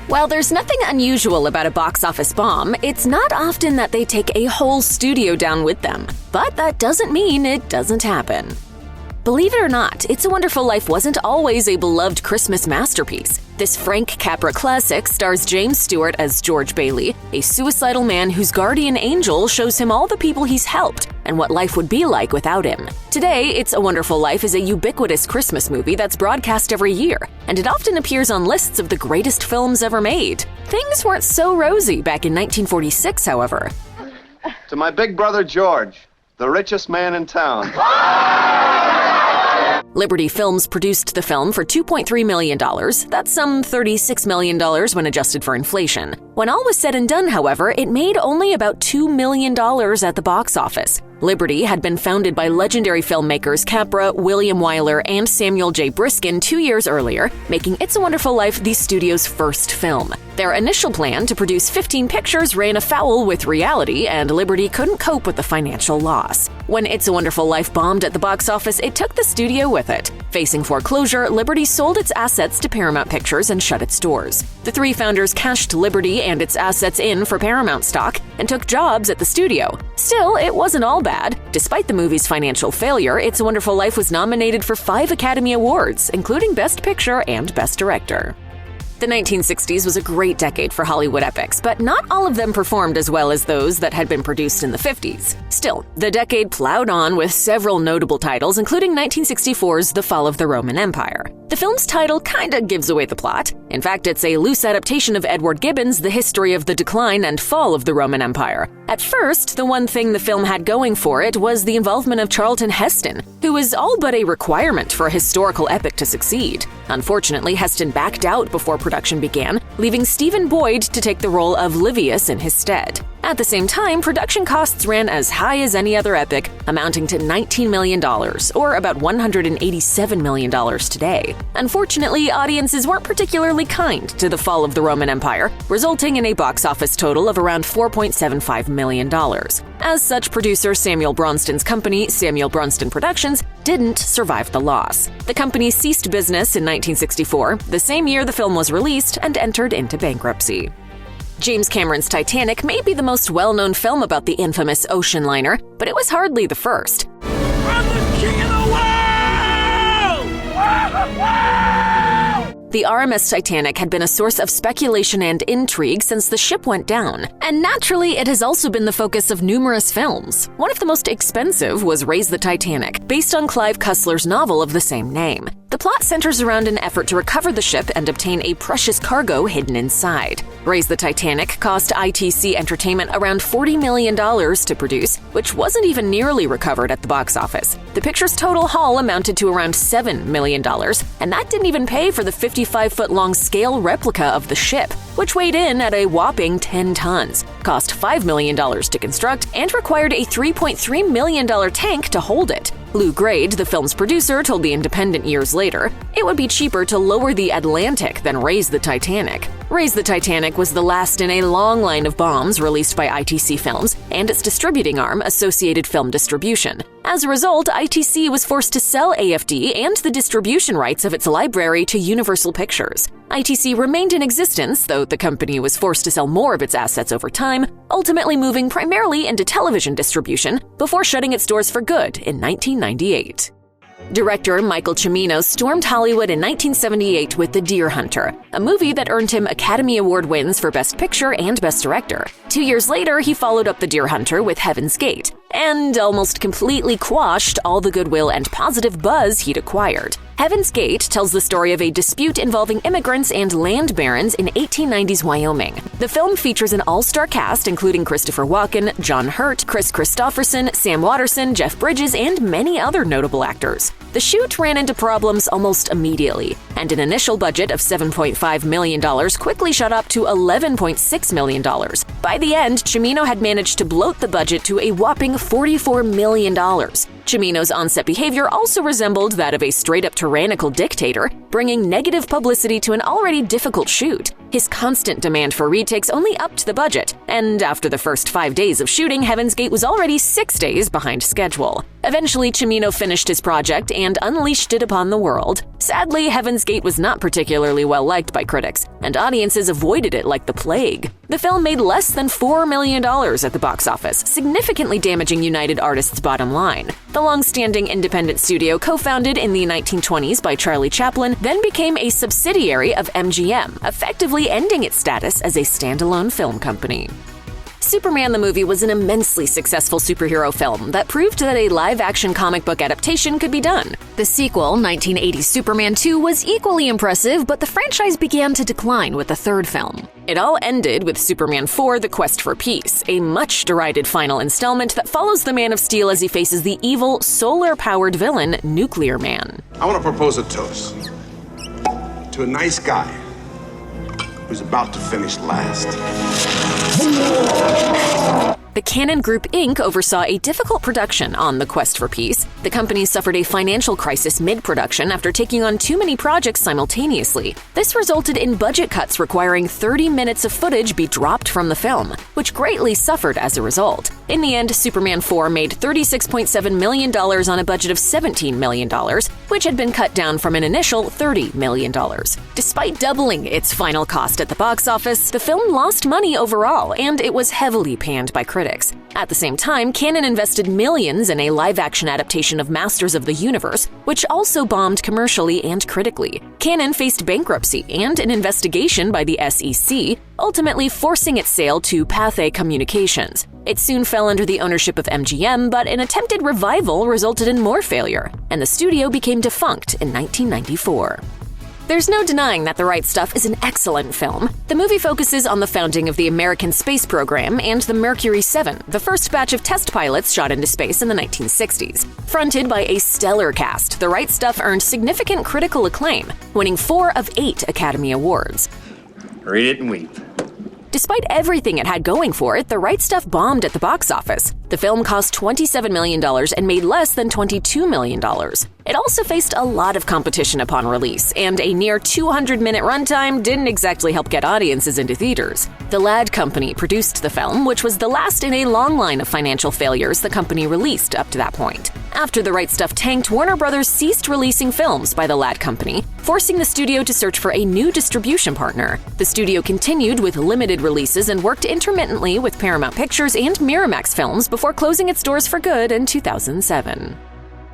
While there's nothing unusual about a box office bomb, it's not often that they take a whole studio down with them. But that doesn't mean it doesn't happen. Believe it or not, It's a Wonderful Life wasn't always a beloved Christmas masterpiece. This Frank Capra classic stars James Stewart as George Bailey, a suicidal man whose guardian angel shows him all the people he's helped and what life would be like without him. Today, It's a Wonderful Life is a ubiquitous Christmas movie that's broadcast every year, and it often appears on lists of the greatest films ever made. Things weren't so rosy back in 1946, however. To my big brother George, the richest man in town. Liberty Films produced the film for $2.3 million. That's some $36 million when adjusted for inflation. When all was said and done, however, it made only about $2 million at the box office. Liberty had been founded by legendary filmmakers Capra, William Wyler, and Samuel J. Briskin 2 years earlier, making It's a Wonderful Life the studio's first film. Their initial plan to produce 15 pictures ran afoul with reality, and Liberty couldn't cope with the financial loss. When It's a Wonderful Life bombed at the box office, it took the studio with it. Facing foreclosure, Liberty sold its assets to Paramount Pictures and shut its doors. The three founders cashed Liberty and its assets in for Paramount stock and took jobs at the studio. Still, it wasn't all bad. Despite the movie's financial failure, It's a Wonderful Life was nominated for 5 Academy Awards, including Best Picture and Best Director. The 1960s was a great decade for Hollywood epics, but not all of them performed as well as those that had been produced in the 50s. Still, the decade plowed on with several notable titles, including 1964's The Fall of the Roman Empire. The film's title kinda gives away the plot. In fact, it's a loose adaptation of Edward Gibbon's The History of the Decline and Fall of the Roman Empire. At first, the one thing the film had going for it was the involvement of Charlton Heston, who was all but a requirement for a historical epic to succeed. Unfortunately, Heston backed out before production began, leaving Stephen Boyd to take the role of Livius in his stead. At the same time, production costs ran as high as any other epic, amounting to $19 million, or about $187 million today. Unfortunately, audiences weren't particularly kind to The Fall of the Roman Empire, resulting in a box office total of around $4.75 million. As such, producer Samuel Bronston's company, Samuel Bronston Productions, didn't survive the loss. The company ceased business in 1964, the same year the film was released, and entered into bankruptcy. James Cameron's Titanic may be the most well-known film about the infamous ocean liner, but it was hardly the first. I'm the king of the world! The RMS Titanic had been a source of speculation and intrigue since the ship went down, and naturally, it has also been the focus of numerous films. One of the most expensive was Raise the Titanic, based on Clive Cussler's novel of the same name. The plot centers around an effort to recover the ship and obtain a precious cargo hidden inside. Raise the Titanic cost ITC Entertainment around $40 million to produce, which wasn't even nearly recovered at the box office. The picture's total haul amounted to around $7 million, and that didn't even pay for the 55-foot-long scale replica of the ship, which weighed in at a whopping 10 tons, cost $5 million to construct, and required a $3.3 million tank to hold it. Lou Grade, the film's producer, told The Independent years later, "It would be cheaper to lower the Atlantic than raise the Titanic." Raise the Titanic was the last in a long line of bombs released by ITC Films and its distributing arm, Associated Film Distribution. As a result, ITC was forced to sell AFD and the distribution rights of its library to Universal Pictures. ITC remained in existence, though the company was forced to sell more of its assets over time, ultimately moving primarily into television distribution before shutting its doors for good in 1998. Director Michael Cimino stormed Hollywood in 1978 with The Deer Hunter, a movie that earned him Academy Award wins for Best Picture and Best Director. 2 years later, he followed up The Deer Hunter with Heaven's Gate, and almost completely quashed all the goodwill and positive buzz he'd acquired. Heaven's Gate tells the story of a dispute involving immigrants and land barons in 1890s Wyoming. The film features an all-star cast including Christopher Walken, John Hurt, Chris Christopherson, Sam Waterston, Jeff Bridges, and many other notable actors. The shoot ran into problems almost immediately, and an initial budget of $7.5 million quickly shot up to $11.6 million. By the end, Cimino had managed to bloat the budget to a whopping $44 million. Cimino's on-set behavior also resembled that of a straight-up tyrannical dictator, bringing negative publicity to an already difficult shoot. His constant demand for retakes only upped the budget, and after the first 5 days of shooting, Heaven's Gate was already 6 days behind schedule. Eventually, Cimino finished his project and unleashed it upon the world. Sadly, Heaven's Gate was not particularly well liked by critics, and audiences avoided it like the plague. The film made less than $4 million at the box office, significantly damaging United Artists' bottom line. The long-standing independent studio, co-founded in the 1920s by Charlie Chaplin, then became a subsidiary of MGM, effectively ending its status as a standalone film company. Superman the movie was an immensely successful superhero film that proved that a live-action comic book adaptation could be done. The sequel, 1980's Superman 2, was equally impressive, but the franchise began to decline with the third film. It all ended with Superman 4: The Quest for Peace, a much-derided final installment that follows the Man of Steel as he faces the evil, solar-powered villain, Nuclear Man. I want to propose a toast to a nice guy who's about to finish last. The Cannon Group Inc. oversaw a difficult production on The Quest for Peace. The company suffered a financial crisis mid-production after taking on too many projects simultaneously. This resulted in budget cuts requiring 30 minutes of footage be dropped from the film, which greatly suffered as a result. In the end, Superman 4 made $36.7 million on a budget of $17 million, which had been cut down from an initial $30 million. Despite doubling its final cost at the box office, the film lost money overall, and it was heavily panned by critics. At the same time, Cannon invested millions in a live-action adaptation of Masters of the Universe, which also bombed commercially and critically. Cannon faced bankruptcy and an investigation by the SEC, ultimately forcing its sale to Pathé Communications. It soon fell under the ownership of MGM, but an attempted revival resulted in more failure, and the studio became defunct in 1994. There's no denying that The Right Stuff is an excellent film. The movie focuses on the founding of the American space program and the Mercury 7, the first batch of test pilots shot into space in the 1960s. Fronted by a stellar cast, The Right Stuff earned significant critical acclaim, winning 4 of 8 Academy Awards. Read it and weep. Despite everything it had going for it, The Right Stuff bombed at the box office. The film cost $27 million and made less than $22 million. It also faced a lot of competition upon release, and a near 200-minute runtime didn't exactly help get audiences into theaters. The Ladd Company produced the film, which was the last in a long line of financial failures the company released up to that point. After The Right Stuff tanked, Warner Brothers ceased releasing films by the Ladd Company, forcing the studio to search for a new distribution partner. The studio continued with limited releases and worked intermittently with Paramount Pictures and Miramax Films before closing its doors for good in 2007.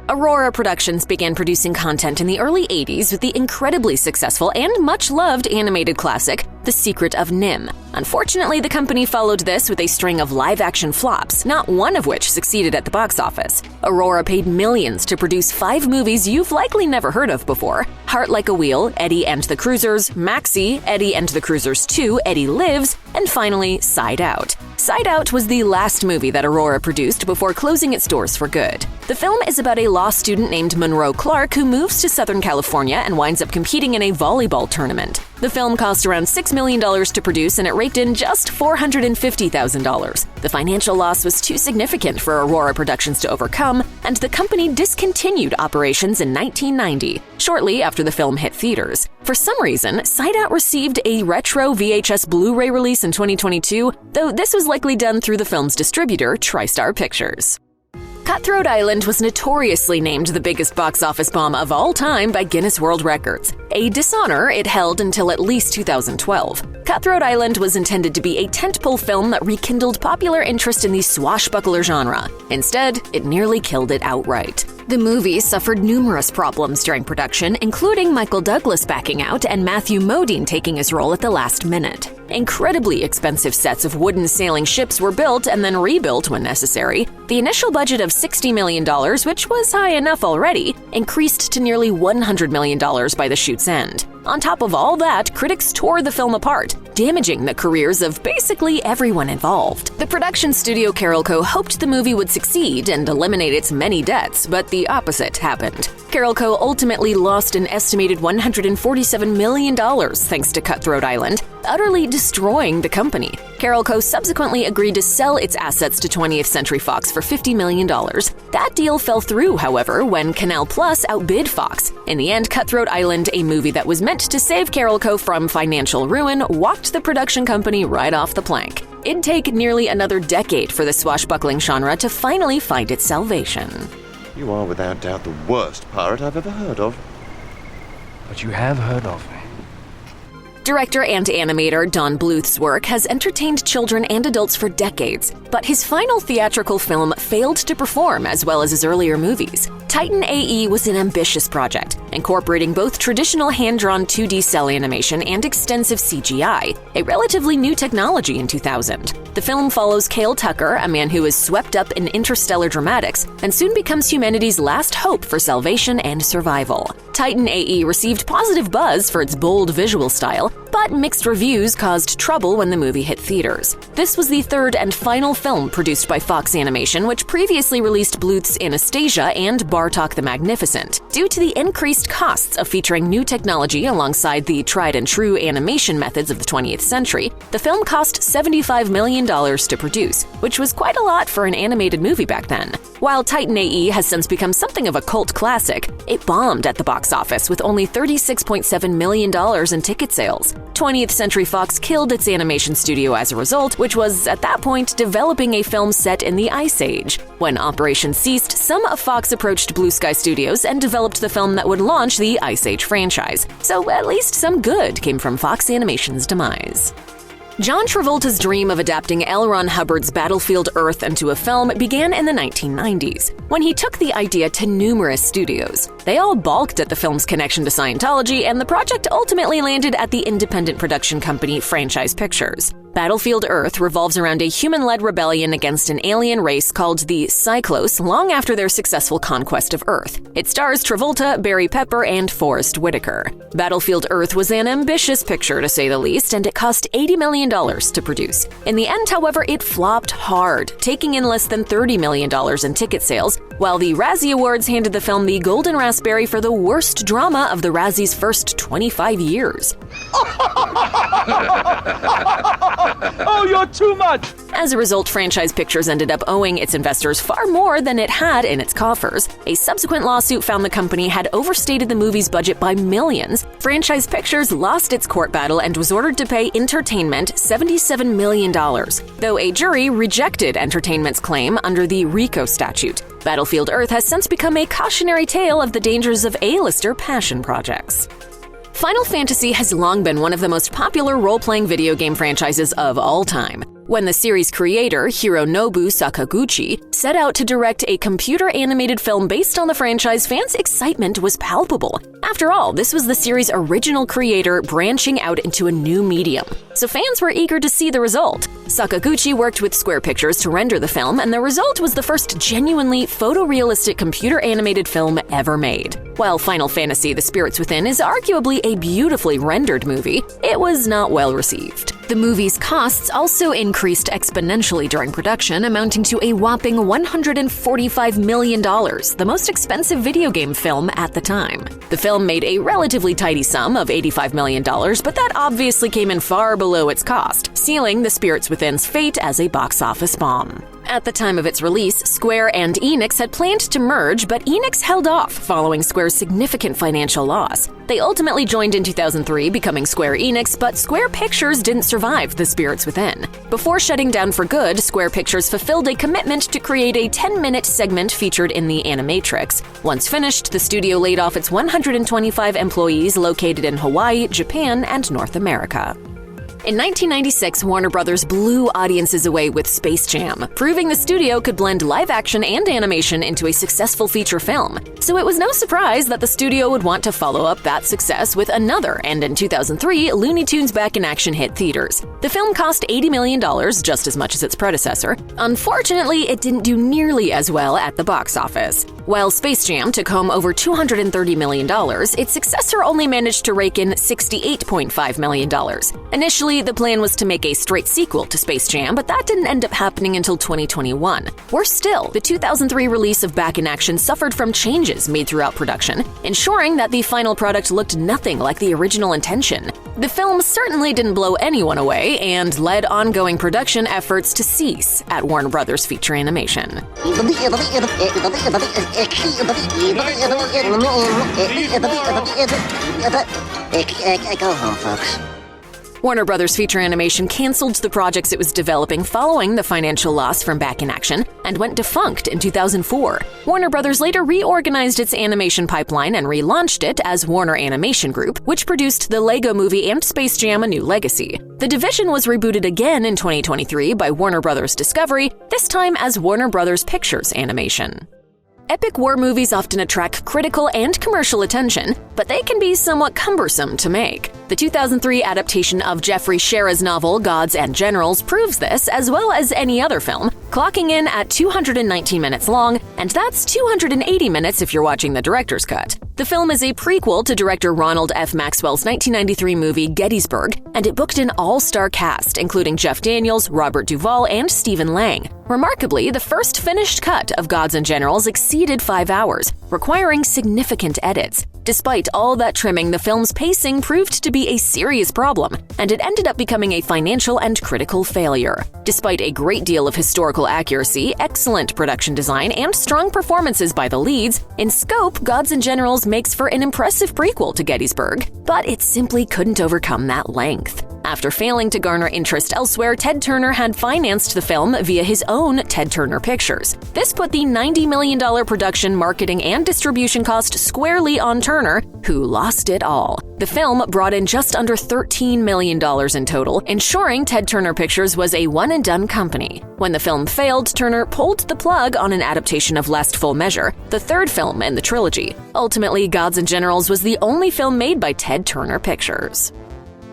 Aurora Productions began producing content in the early 80s with the incredibly successful and much-loved animated classic, The Secret of Nim. Unfortunately, the company followed this with a string of live-action flops, not one of which succeeded at the box office. Aurora paid millions to produce 5 movies you've likely never heard of before: Heart Like a Wheel, Eddie and the Cruisers, Maxie, Eddie and the Cruisers 2, Eddie Lives, and finally, Side Out. Side Out was the last movie that Aurora produced before closing its doors for good. The film is about a law student named Monroe Clark who moves to Southern California and winds up competing in a volleyball tournament. The film cost around $6 million to produce, and it raked in just $450,000. The financial loss was too significant for Aurora Productions to overcome, and the company discontinued operations in 1990, shortly after the film hit theaters. For some reason, Side Out received a retro VHS Blu-ray release in 2022, though this was likely done through the film's distributor, TriStar Pictures. Cutthroat Island was notoriously named the biggest box office bomb of all time by Guinness World Records, a dishonor it held until at least 2012. Cutthroat Island was intended to be a tentpole film that rekindled popular interest in the swashbuckler genre. Instead, it nearly killed it outright. The movie suffered numerous problems during production, including Michael Douglas backing out and Matthew Modine taking his role at the last minute. Incredibly expensive sets of wooden sailing ships were built and then rebuilt when necessary. The initial budget of $60 million, which was high enough already, increased to nearly $100 million by the shoot's end. On top of all that, critics tore the film apart, damaging the careers of basically everyone involved. The production studio Carolco hoped the movie would succeed and eliminate its many debts, but the opposite happened. Carolco ultimately lost an estimated $147 million thanks to Cutthroat Island, utterly destroying the company. Carol Co. subsequently agreed to sell its assets to 20th Century Fox for $50 million. That deal fell through, however, when Canal Plus outbid Fox. In the end, Cutthroat Island, a movie that was meant to save Carol Co. from financial ruin, walked the production company right off the plank. It'd take nearly another decade for the swashbuckling genre to finally find its salvation. You are without doubt the worst pirate I've ever heard of. But you have heard of me. Director and animator Don Bluth's work has entertained children and adults for decades, but his final theatrical film failed to perform as well as his earlier movies. Titan AE was an ambitious project, incorporating both traditional hand-drawn 2D cell animation and extensive CGI, a relatively new technology in 2000. The film follows Cale Tucker, a man who is swept up in interstellar dramatics and soon becomes humanity's last hope for salvation and survival. Titan AE received positive buzz for its bold visual style, but mixed reviews caused trouble when the movie hit theaters. This was the third and final film produced by Fox Animation, which previously released Bluth's Anastasia and Bartok the Magnificent. Due to the increased costs of featuring new technology alongside the tried-and-true animation methods of the 20th century, the film cost $75 million to produce, which was quite a lot for an animated movie back then. While Titan AE has since become something of a cult classic, it bombed at the box office with only $36.7 million in ticket sales. 20th Century Fox killed its animation studio as a result, which was, at that point, developing a film set in the Ice Age. When operations ceased, some of Fox approached Blue Sky Studios and developed the film that would launch the Ice Age franchise. So at least some good came from Fox Animation's demise. John Travolta's dream of adapting L. Ron Hubbard's Battlefield Earth into a film began in the 1990s, when he took the idea to numerous studios. They all balked at the film's connection to Scientology, and the project ultimately landed at the independent production company Franchise Pictures. Battlefield Earth revolves around a human-led rebellion against an alien race called the Cyclos long after their successful conquest of Earth. It stars Travolta, Barry Pepper, and Forrest Whitaker. Battlefield Earth was an ambitious picture, to say the least, and it cost $80 million to produce. In the end, however, it flopped hard, taking in less than $30 million in ticket sales, while the Razzie Awards handed the film the Golden Raspberry for the worst drama of the Razzie's first 25 years. Oh, you're too much! As a result, Franchise Pictures ended up owing its investors far more than it had in its coffers. A subsequent lawsuit found the company had overstated the movie's budget by millions. Franchise Pictures lost its court battle and was ordered to pay Entertainment $77 million, though a jury rejected Entertainment's claim under the RICO statute. Battlefield Earth has since become a cautionary tale of the dangers of A-lister passion projects. Final Fantasy has long been one of the most popular role-playing video game franchises of all time. When the series creator, Hironobu Sakaguchi, set out to direct a computer-animated film based on the franchise, fans' excitement was palpable. After all, this was the series' original creator branching out into a new medium, so fans were eager to see the result. Sakaguchi worked with Square Pictures to render the film, and the result was the first genuinely photorealistic computer-animated film ever made. While Final Fantasy: The Spirits Within is arguably a beautifully rendered movie, it was not well received. The movie's costs also increased exponentially during production, amounting to a whopping $145 million, the most expensive video game film at the time. The film made a relatively tidy sum of $85 million, but that obviously came in far below its cost, sealing The Spirits Within's fate as a box office bomb. At the time of its release, Square and Enix had planned to merge, but Enix held off following Square's significant financial loss. They ultimately joined in 2003, becoming Square Enix, but Square Pictures didn't survive The Spirits Within. Before shutting down for good, Square Pictures fulfilled a commitment to create a 10-minute segment featured in the Animatrix. Once finished, the studio laid off its 125 employees located in Hawaii, Japan, and North America. In 1996, Warner Bros. Blew audiences away with Space Jam, proving the studio could blend live action and animation into a successful feature film. So it was no surprise that the studio would want to follow up that success with another, and in 2003, Looney Tunes Back in Action hit theaters. The film cost $80 million, just as much as its predecessor. Unfortunately, it didn't do nearly as well at the box office. While Space Jam took home over $230 million, its successor only managed to rake in $68.5 million. Initially, Initially, the plan was to make a straight sequel to Space Jam, but that didn't end up happening until 2021. Worse still, the 2003 release of Back in Action suffered from changes made throughout production, ensuring that the final product looked nothing like the original intention. The film certainly didn't blow anyone away and led ongoing production efforts to cease at Warner Brothers Feature Animation. Go home, folks. Warner Brothers Feature Animation canceled the projects it was developing following the financial loss from Back in Action and went defunct in 2004. Warner Brothers later reorganized its animation pipeline and relaunched it as Warner Animation Group, which produced the Lego Movie and Space Jam: A New Legacy. The division was rebooted again in 2023 by Warner Brothers Discovery, this time as Warner Brothers Pictures Animation. Epic war movies often attract critical and commercial attention, but they can be somewhat cumbersome to make. The 2003 adaptation of Jeffrey Shera's novel Gods and Generals proves this, as well as any other film, clocking in at 219 minutes long, and that's 280 minutes if you're watching the director's cut. The film is a prequel to director Ronald F. Maxwell's 1993 movie Gettysburg, and it booked an all-star cast, including Jeff Daniels, Robert Duvall, and Stephen Lang. Remarkably, the first finished cut of Gods and Generals exceeded 5 hours, requiring significant edits. Despite all that trimming, the film's pacing proved to be a serious problem, and it ended up becoming a financial and critical failure. Despite a great deal of historical accuracy, excellent production design, and strong performances by the leads, in scope, Gods and Generals makes for an impressive prequel to Gettysburg, but it simply couldn't overcome that length. After failing to garner interest elsewhere, Ted Turner had financed the film via his own Ted Turner Pictures. This put the $90 million production, marketing, and distribution cost squarely on Turner, who lost it all. The film brought in just under $13 million in total, ensuring Ted Turner Pictures was a one-and-done company. When the film failed, Turner pulled the plug on an adaptation of Last Full Measure, the third film in the trilogy. Ultimately, Gods and Generals was the only film made by Ted Turner Pictures.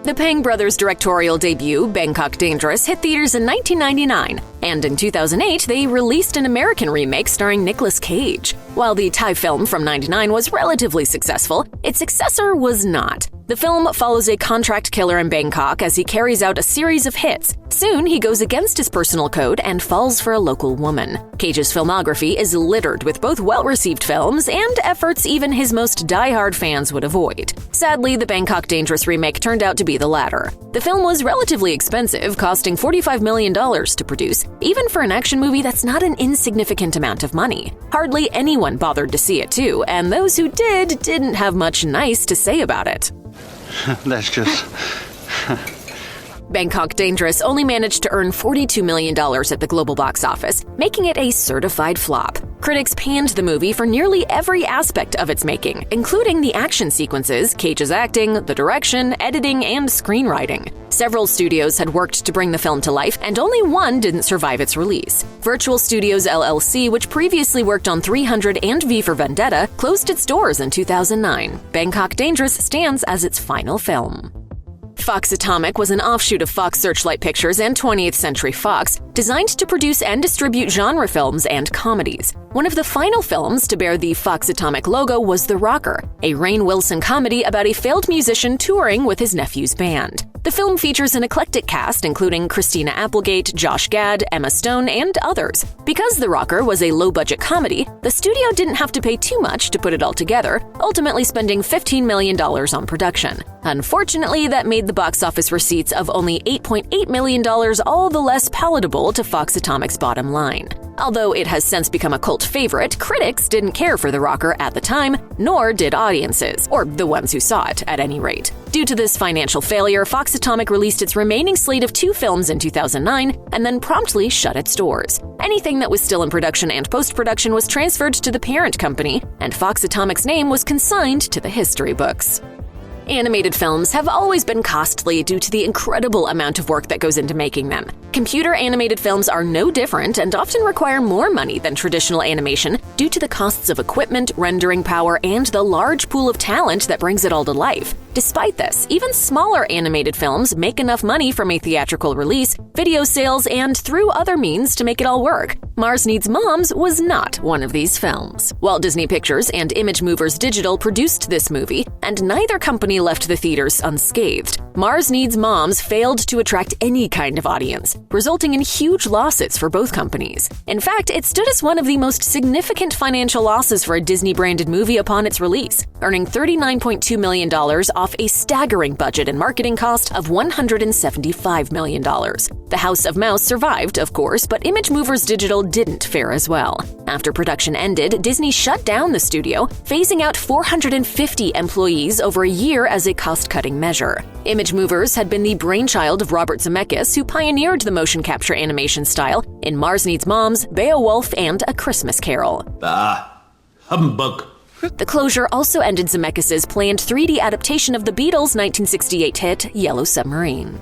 The Pang brothers' directorial debut, Bangkok Dangerous, hit theaters in 1999, and in 2008 they released an American remake starring Nicolas Cage. While the Thai film from '99 was relatively successful, its successor was not. The film follows a contract killer in Bangkok as he carries out a series of hits. Soon, he goes against his personal code and falls for a local woman. Cage's filmography is littered with both well-received films and efforts even his most die-hard fans would avoid. Sadly, the Bangkok Dangerous remake turned out to be the latter. The film was relatively expensive, costing $45 million to produce, even for an action movie that's not an insignificant amount of money. Hardly anyone bothered to see it too, and those who didn't have much nice to say about it. That's just... Bangkok Dangerous only managed to earn $42 million at the global box office, making it a certified flop. Critics panned the movie for nearly every aspect of its making, including the action sequences, Cage's acting, the direction, editing, and screenwriting. Several studios had worked to bring the film to life, and only one didn't survive its release. Virtual Studios LLC, which previously worked on 300 and V for Vendetta, closed its doors in 2009. Bangkok Dangerous stands as its final film. Fox Atomic was an offshoot of Fox Searchlight Pictures and 20th Century Fox, designed to produce and distribute genre films and comedies. One of the final films to bear the Fox Atomic logo was The Rocker, a Rainn Wilson comedy about a failed musician touring with his nephew's band. The film features an eclectic cast including Christina Applegate, Josh Gad, Emma Stone, and others. Because The Rocker was a low-budget comedy, the studio didn't have to pay too much to put it all together, ultimately spending $15 million on production. Unfortunately, that made the box office receipts of only $8.8 million all the less palatable to Fox Atomic's bottom line. Although it has since become a cult favorite, critics didn't care for The Rocker at the time, nor did audiences, or the ones who saw it, at any rate. Due to this financial failure, Fox Atomic released its remaining slate of 2 films in 2009 and then promptly shut its doors. Anything that was still in production and post-production was transferred to the parent company, and Fox Atomic's name was consigned to the history books. Animated films have always been costly due to the incredible amount of work that goes into making them. Computer animated films are no different and often require more money than traditional animation due to the costs of equipment, rendering power, and the large pool of talent that brings it all to life. Despite this, even smaller animated films make enough money from a theatrical release, video sales, and through other means to make it all work. Mars Needs Moms was not one of these films. Walt Disney Pictures and Image Movers Digital produced this movie, and neither company left the theaters unscathed. Mars Needs Moms failed to attract any kind of audience, resulting in huge losses for both companies. In fact, it stood as one of the most significant financial losses for a Disney-branded movie upon its release, earning $39.2 million off a staggering budget and marketing cost of $175 million. The House of Mouse survived, of course, but Image Movers Digital didn't fare as well. After production ended, Disney shut down the studio, phasing out 450 employees over a year as a cost-cutting measure. Image Movers had been the brainchild of Robert Zemeckis, who pioneered the motion capture animation style in Mars Needs Moms, Beowulf, and A Christmas Carol. Humbug. The closure also ended Zemeckis' planned 3D adaptation of the Beatles' 1968 hit Yellow Submarine.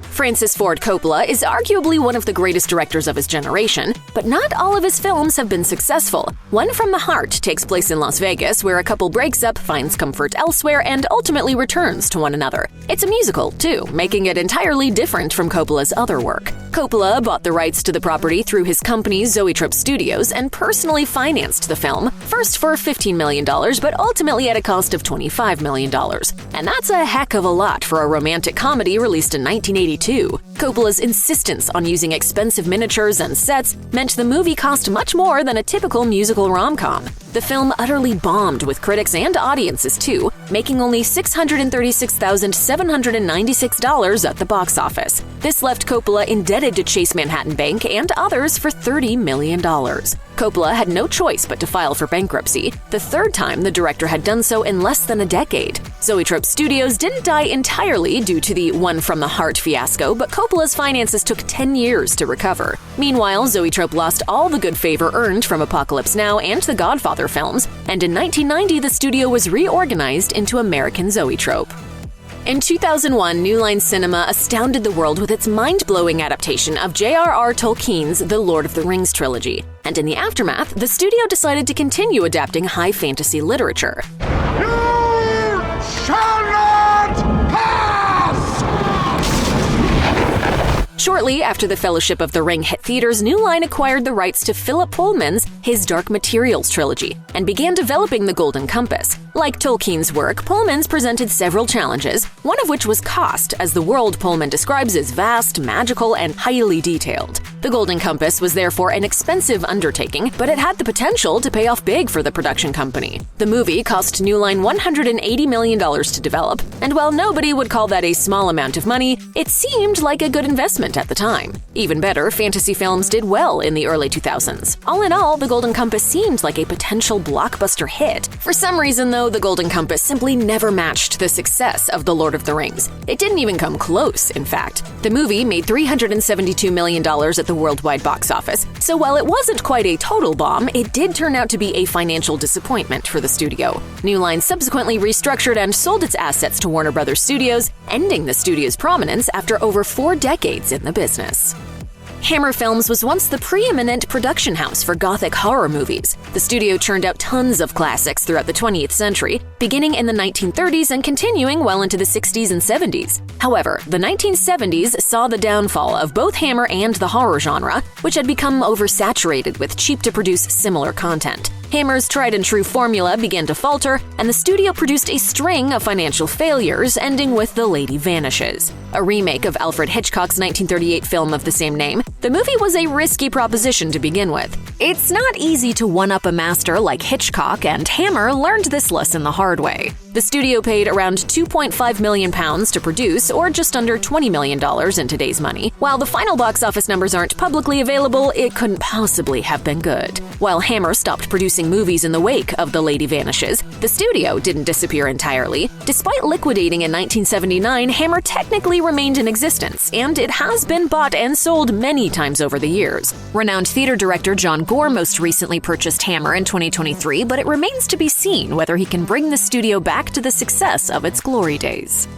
Francis Ford Coppola is arguably one of the greatest directors of his generation, but not all of his films have been successful. One From the Heart takes place in Las Vegas, where a couple breaks up, finds comfort elsewhere, and ultimately returns to one another. It's a musical, too, making it entirely different from Coppola's other work. Coppola bought the rights to the property through his company Zoetrope Studios and personally financed the film, first for $15 million, but ultimately at a cost of $25 million. And that's a heck of a lot for a romantic comedy released in 1982. Coppola's insistence on using expensive miniatures and sets meant the movie cost much more than a typical musical rom-com. The film utterly bombed with critics and audiences too, making only $636,796 at the box office. This left Coppola indebted to Chase Manhattan Bank and others for $30 million. Coppola had no choice but to file for bankruptcy, the third time the director had done so in less than a decade. Zoetrope Studios didn't die entirely due to the One From the Heart fiasco, but Coppola's finances took 10 years to recover. Meanwhile, Zoetrope lost all the good favor earned from Apocalypse Now and The Godfather films, and in 1990 the studio was reorganized into American Zoetrope. In 2001, New Line Cinema astounded the world with its mind-blowing adaptation of J.R.R. Tolkien's The Lord of the Rings trilogy. And in the aftermath, the studio decided to continue adapting high fantasy literature. You shall not pass! Shortly after the Fellowship of the Ring hit theaters, New Line acquired the rights to Philip Pullman's His Dark Materials trilogy and began developing the Golden Compass. Like Tolkien's work, Pullman's presented several challenges, one of which was cost, as the world Pullman describes is vast, magical, and highly detailed. The Golden Compass was therefore an expensive undertaking, but it had the potential to pay off big for the production company. The movie cost New Line $180 million to develop, and while nobody would call that a small amount of money, it seemed like a good investment at the time. Even better, fantasy films did well in the early 2000s. All in all, The Golden Compass seemed like a potential blockbuster hit. For some reason, though, The Golden Compass simply never matched the success of The Lord of the Rings. It didn't even come close, in fact. The movie made $372 million at the worldwide box office, so while it wasn't quite a total bomb, it did turn out to be a financial disappointment for the studio. New Line subsequently restructured and sold its assets to Warner Brothers Studios, ending the studio's prominence after over 4 decades in the business. Hammer Films was once the preeminent production house for gothic horror movies. The studio churned out tons of classics throughout the 20th century, beginning in the 1930s and continuing well into the 60s and 70s. However, the 1970s saw the downfall of both Hammer and the horror genre, which had become oversaturated with cheap-to-produce similar content. Hammer's tried-and-true formula began to falter, and the studio produced a string of financial failures, ending with The Lady Vanishes. A remake of Alfred Hitchcock's 1938 film of the same name, the movie was a risky proposition to begin with. It's not easy to one-up a master like Hitchcock, and Hammer learned this lesson the hard way. The studio paid around £2.5 million to produce, or just under $20 million in today's money. While the final box office numbers aren't publicly available, it couldn't possibly have been good. While Hammer stopped producing movies in the wake of The Lady Vanishes, the studio didn't disappear entirely. Despite liquidating in 1979, Hammer technically remained in existence, and it has been bought and sold many times over the years. Renowned theater director John Gore most recently purchased Hammer in 2023, but it remains to be seen whether he can bring the studio back to the success of its glory days.